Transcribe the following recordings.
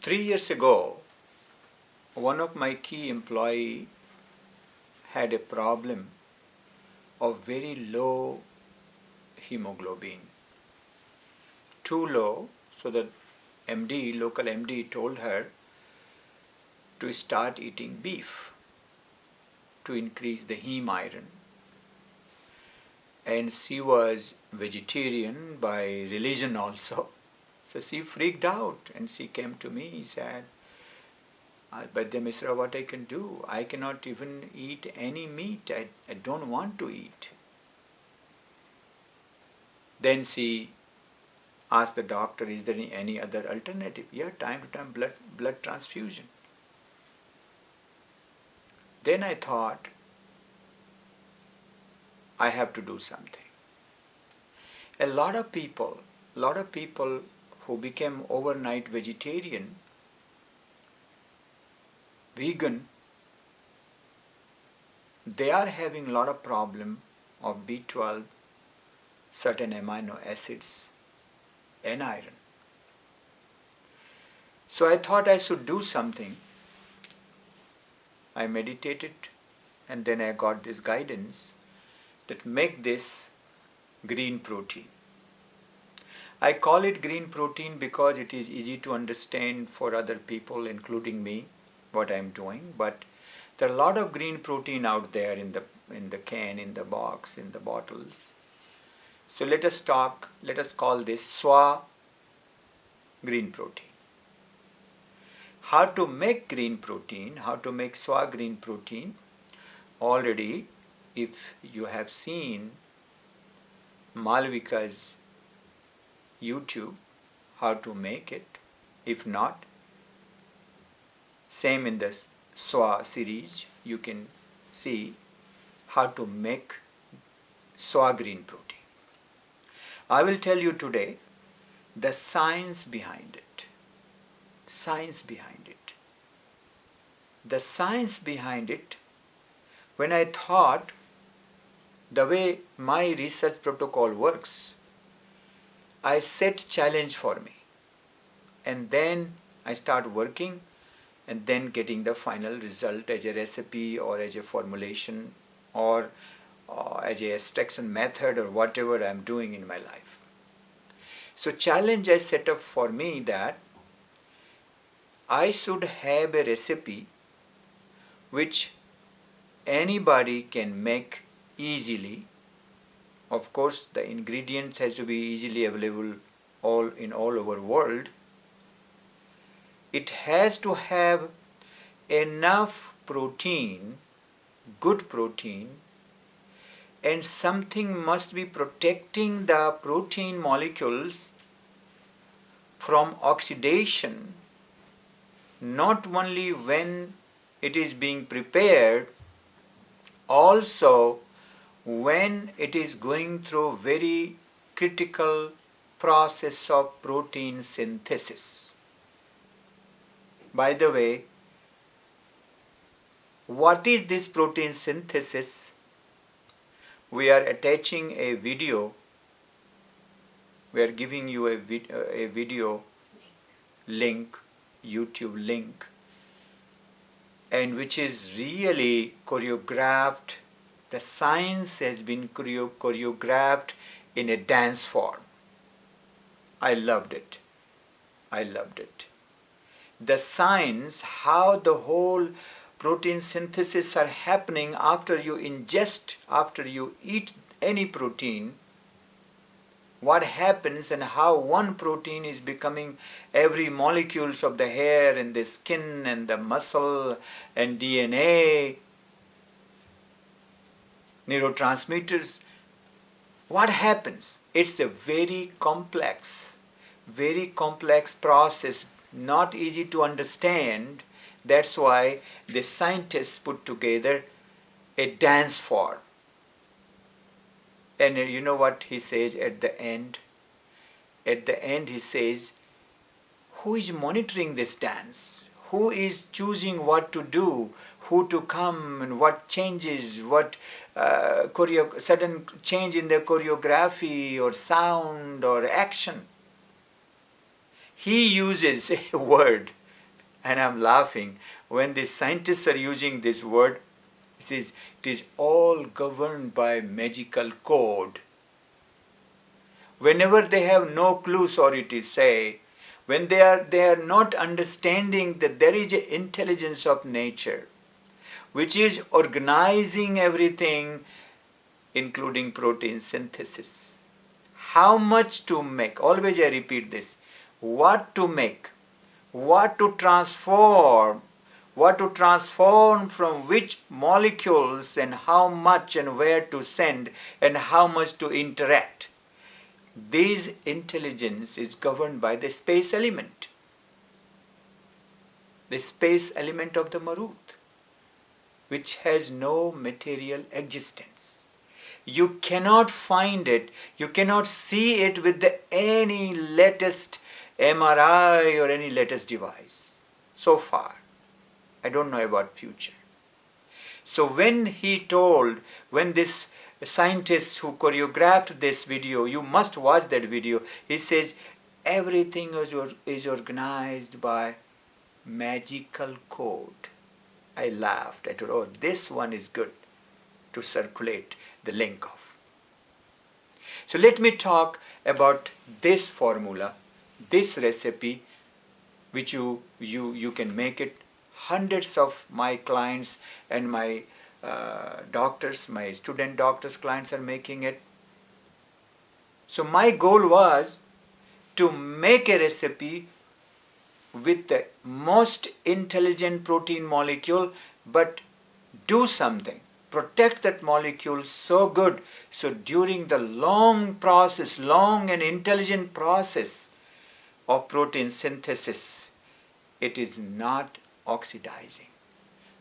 3 years ago, one of my key employee had a problem of very low hemoglobin. Too low, so the local MD told her to start eating beef to increase the heme iron. And she was vegetarian by religion also. So she freaked out and she came to me and said, Vaidya Mishra, what I can do? I cannot even eat any meat. I don't want to eat. Then she asked the doctor, is there any other alternative? Yeah, time to time blood transfusion. Then I thought, I have to do something. A lot of people who became overnight vegetarian, vegan, they are having a lot of problem of B12, certain amino acids and iron. So I thought I should do something. I meditated and then I got this guidance that make this green protein. I call it green protein because it is easy to understand for other people, including me, what I am doing. But there are a lot of green protein out there in the can, in the box, in the bottles. So let us call this SVA Green Protein. How to make green protein, how to make SVA Green Protein? Already, if you have seen Malvika's YouTube, how to make it. If not, same in the SVA series, you can see how to make SVA Green Protein. I will tell you today the science behind it. Science behind it. The science behind it, when I thought the way my research protocol works, I set challenge for me. And then I start working and then getting the final result as a recipe or as a formulation or as a extraction method or whatever I am doing in my life. So challenge I set up for me that I should have a recipe which anybody can make easily. Of course, the ingredients has to be easily available in all over world. It has to have enough protein, good protein, and something must be protecting the protein molecules from oxidation, not only when it is being prepared, also when it is going through very critical process of protein synthesis. By the way, what is this protein synthesis? We are attaching a video. We are giving you a video link, YouTube link, and which is really choreographed. The science has been choreographed in a dance form. I loved it. I loved it. The science, how the whole protein synthesis are happening after you ingest, after you eat any protein, what happens and how one protein is becoming every molecules of the hair and the skin and the muscle and DNA, neurotransmitters. What happens? It's a very complex process, not easy to understand. That's why the scientists put together a dance form. And you know what he says at the end? At the end he says, who is monitoring this dance? Who is choosing what to do, who to come and what changes, what sudden change in the choreography or sound or action? He uses a word And I'm laughing when the scientists are using this word. It is all governed by magical code. Whenever they have no clue, sorry to say, when they are not understanding that there is an intelligence of nature which is organizing everything, including protein synthesis. How much to make? Always I repeat this. What to make? What to transform? What to transform from which molecules, and how much and where to send, and how much to interact. This intelligence is governed by the space element. The space element of the Marut, which has no material existence. You cannot find it, you cannot see it with any latest MRI or any latest device. So far. I don't know about future. So when this scientist who choreographed this video, you must watch that video, he says everything is organized by magical code. I laughed. I thought, oh, this one is good to circulate the link of. So let me talk about this formula, this recipe, which you can make it. Hundreds of my clients and my doctors, my student doctors, clients are making it. So my goal was to make a recipe with the most intelligent protein molecule, but do something, protect that molecule so good, so during the long and intelligent process of protein synthesis, it is not oxidizing,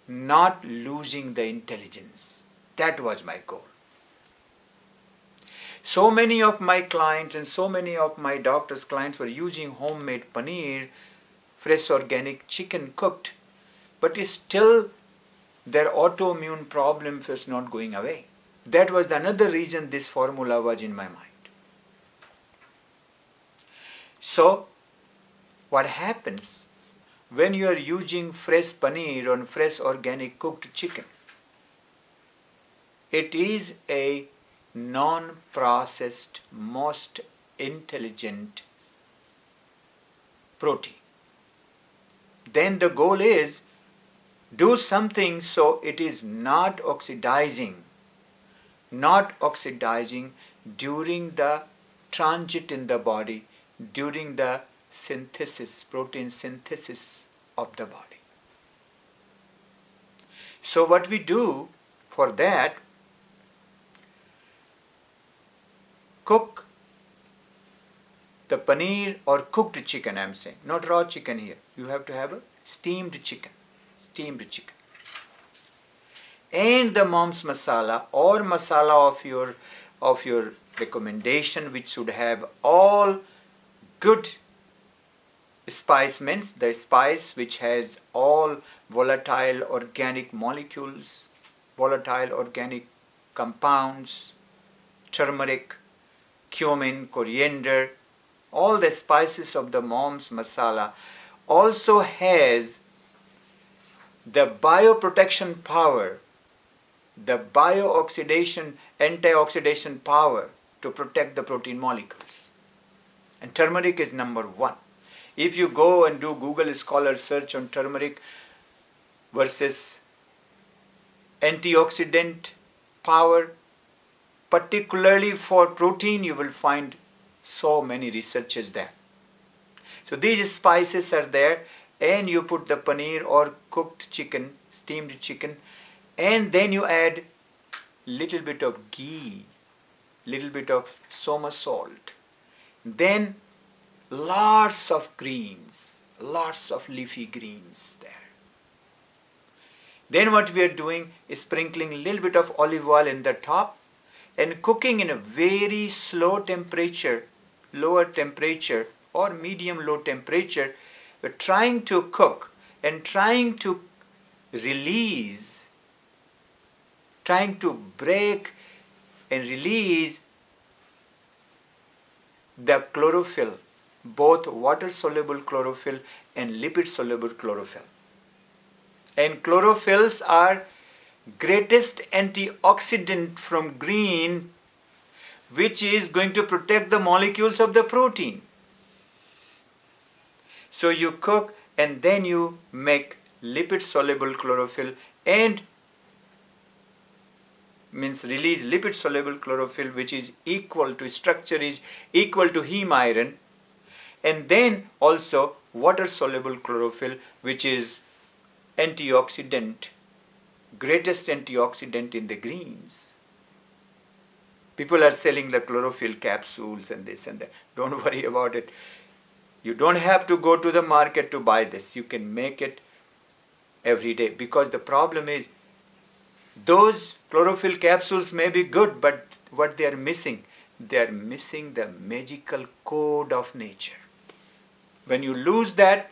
not losing the intelligence. That was my goal. So many of my clients and so many of my doctors' clients were using homemade paneer, fresh organic chicken cooked, but still their autoimmune problem was not going away. That was another reason this formula was in my mind. So what happens when you are using fresh paneer or fresh organic cooked chicken? It is a non-processed, most intelligent protein. Then the goal is do something so it is not oxidizing during the transit in the body, during the protein synthesis of the body. So what we do for that, cook the paneer or cooked chicken, I'm saying, not raw chicken here. You have to have a steamed chicken. And the mom's masala or masala of your recommendation, which should have all good spice, means the spice which has all volatile organic molecules, volatile organic compounds, turmeric, cumin, coriander, all the spices of the mom's masala, also has the bioprotection power, the antioxidation power to protect the protein molecules. And turmeric is number one. If you go and do Google Scholar search on turmeric versus antioxidant power, particularly for protein, you will find so many researches there. So these spices are there, and you put the paneer or cooked chicken, steamed chicken, and then you add little bit of ghee, little bit of soma salt, then lots of greens, lots of leafy greens there. Then what we are doing is sprinkling a little bit of olive oil in the top and cooking in a very slow temperature, lower temperature or medium low temperature. We're trying to cook and trying to release, trying to break and release the chlorophyll, both water-soluble chlorophyll and lipid-soluble chlorophyll. And chlorophylls are greatest antioxidant from green, which is going to protect the molecules of the protein. So you cook and then you make lipid-soluble chlorophyll and means release lipid-soluble chlorophyll, which is equal to, structure is equal to heme iron, and then also water-soluble chlorophyll, which is antioxidant, greatest antioxidant in the greens. People are selling the chlorophyll capsules and this and that. Don't worry about it. You don't have to go to the market to buy this. You can make it every day, because the problem is those chlorophyll capsules may be good, but what they are missing the magical code of nature. When you lose that,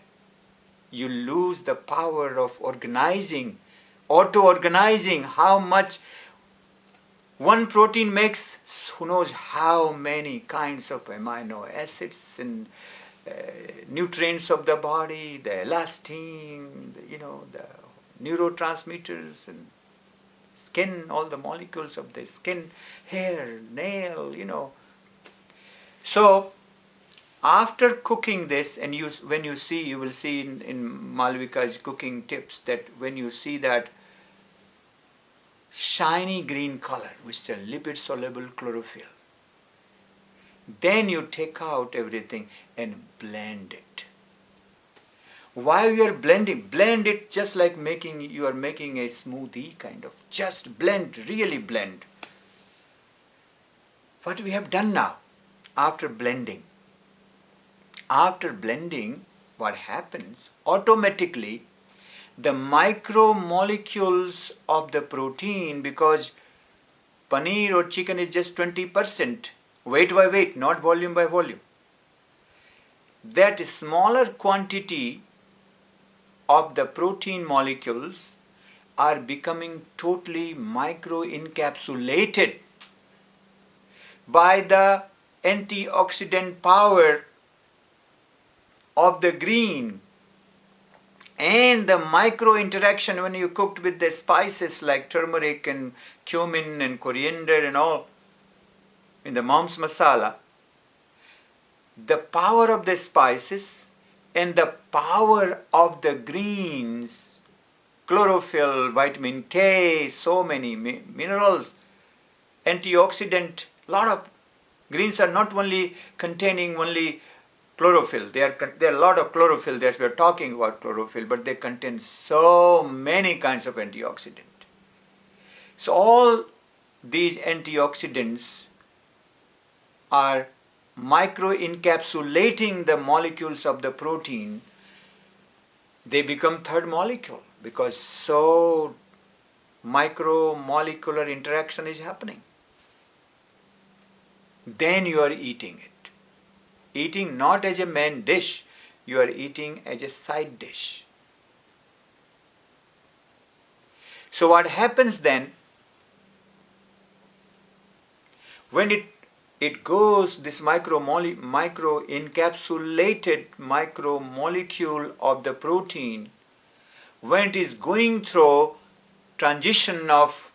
you lose the power of organizing, auto-organizing. How much one protein makes, who knows how many kinds of amino acids and nutrients of the body, the elastin, the neurotransmitters and skin, all the molecules of the skin, hair, nail, So after cooking this, and you will see in Malvika's cooking tips that when you see that shiny green color, which is a lipid-soluble chlorophyll, then you take out everything and blend it. While you are blending, blend it just like you are making a smoothie kind of. Just blend, really blend. What we have done now, after blending, what happens? Automatically, the micromolecules of the protein, because paneer or chicken is just 20%, weight by weight, not volume by volume. That smaller quantity of the protein molecules are becoming totally micro-encapsulated by the antioxidant power of the green, and the micro interaction when you cooked with the spices like turmeric and cumin and coriander and all in the mom's masala, the power of the spices and the power of the greens, chlorophyll, vitamin K, so many minerals, antioxidant, lot of greens are not only containing only chlorophyll, there are a lot of chlorophyll, that's we are talking about chlorophyll, but they contain so many kinds of antioxidant. So all these antioxidants are micro-encapsulating the molecules of the protein. They become third molecule because so micromolecular interaction is happening. Then you are eating it. Eating not as a main dish, you are eating as a side dish. So what happens then, when it goes, this micro-encapsulated micromolecule of the protein, when it is going through transition of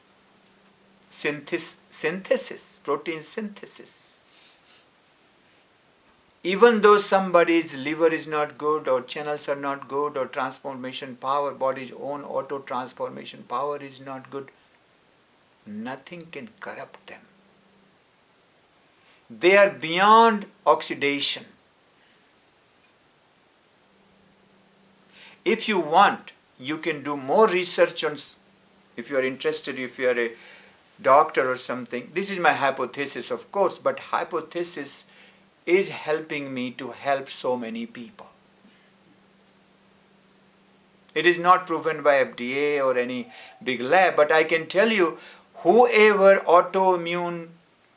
synthesis, protein synthesis, even though somebody's liver is not good or channels are not good or transformation power, body's own auto-transformation power is not good, nothing can corrupt them. They are beyond oxidation. If you want, you can do more research on, if you are interested, if you are a doctor or something. This is my hypothesis, of course, but hypothesis is helping me to help so many people. It is not proven by FDA or any big lab, but I can tell you, whoever autoimmune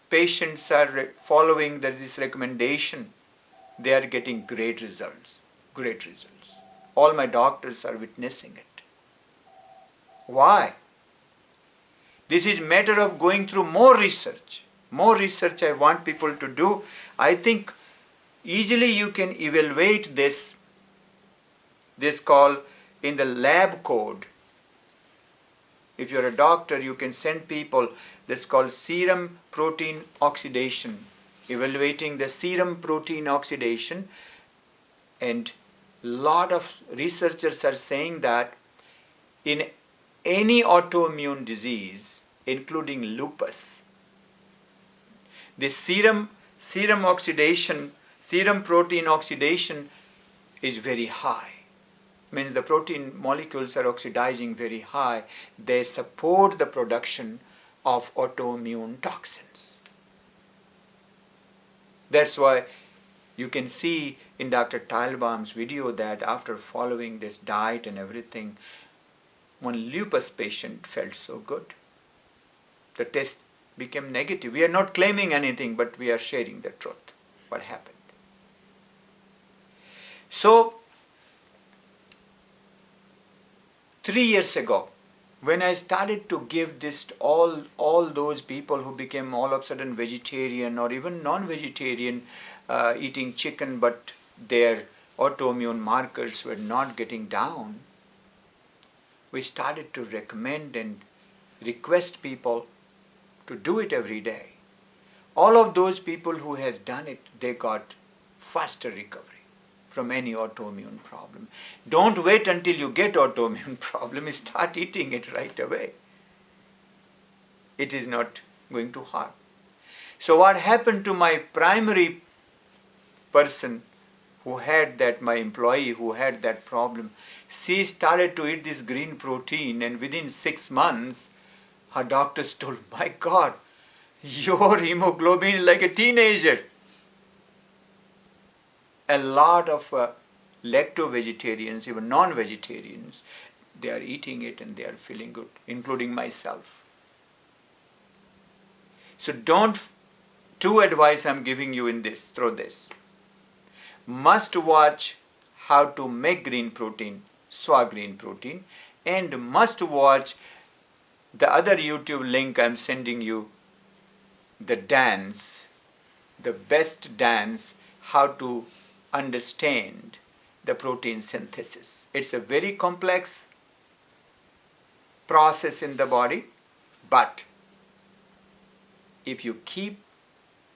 patients are following this recommendation, they are getting great results, great results. All my doctors are witnessing it. Why? This is matter of going through more research. More research I want people to do. I think Easily you can evaluate this called in the lab code. If you're a doctor, you can send people this called serum protein oxidation, evaluating the serum protein oxidation. And lot of researchers are saying that in any autoimmune disease, including lupus, the serum oxidation, serum protein oxidation is very high. Means the protein molecules are oxidizing very high. They support the production of autoimmune toxins. That's why you can see in Dr. Teilbaum's video that after following this diet and everything, one lupus patient felt so good. The test became negative. We are not claiming anything, but we are sharing the truth, what happened. So, 3 years ago, when I started to give this to all those people who became all of a sudden vegetarian or even non-vegetarian, eating chicken, but their autoimmune markers were not getting down, we started to recommend and request people to do it every day. All of those people who has done it, they got faster recovery from any autoimmune problem. Don't wait until you get autoimmune problem. Start eating it right away. It is not going to harm. So what happened to my primary person who had that, my employee who had that problem, she started to eat this green protein, and within 6 months, her doctors told, my God, your hemoglobin is like a teenager. A lot of lacto-vegetarians, even non-vegetarians, they are eating it and they are feeling good, including myself. So two advice I'm giving you in this, through this. Must watch how to make green protein, SVA Green Protein, and must watch the other YouTube link I'm sending you, the dance, the best dance, how to understand the protein synthesis. It's a very complex process in the body, but if you keep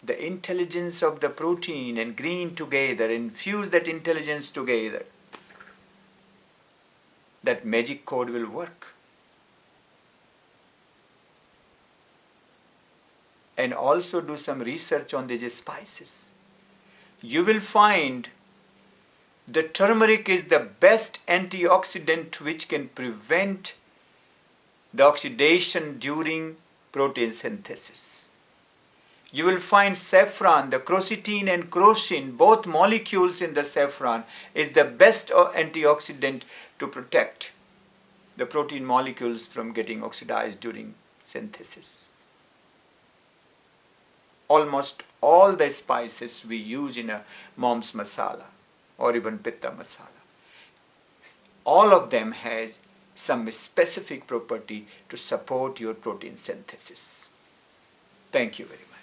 the intelligence of the protein and green together, infuse that intelligence together, that magic code will work. And also do some research on these spices. You will find the turmeric is the best antioxidant which can prevent the oxidation during protein synthesis. You will find saffron, the quercetin and crocin, both molecules in the saffron, is the best antioxidant to protect the protein molecules from getting oxidized during synthesis. Almost all the spices we use in a mom's masala or even pitta masala, all of them has some specific property to support your protein synthesis. Thank you very much.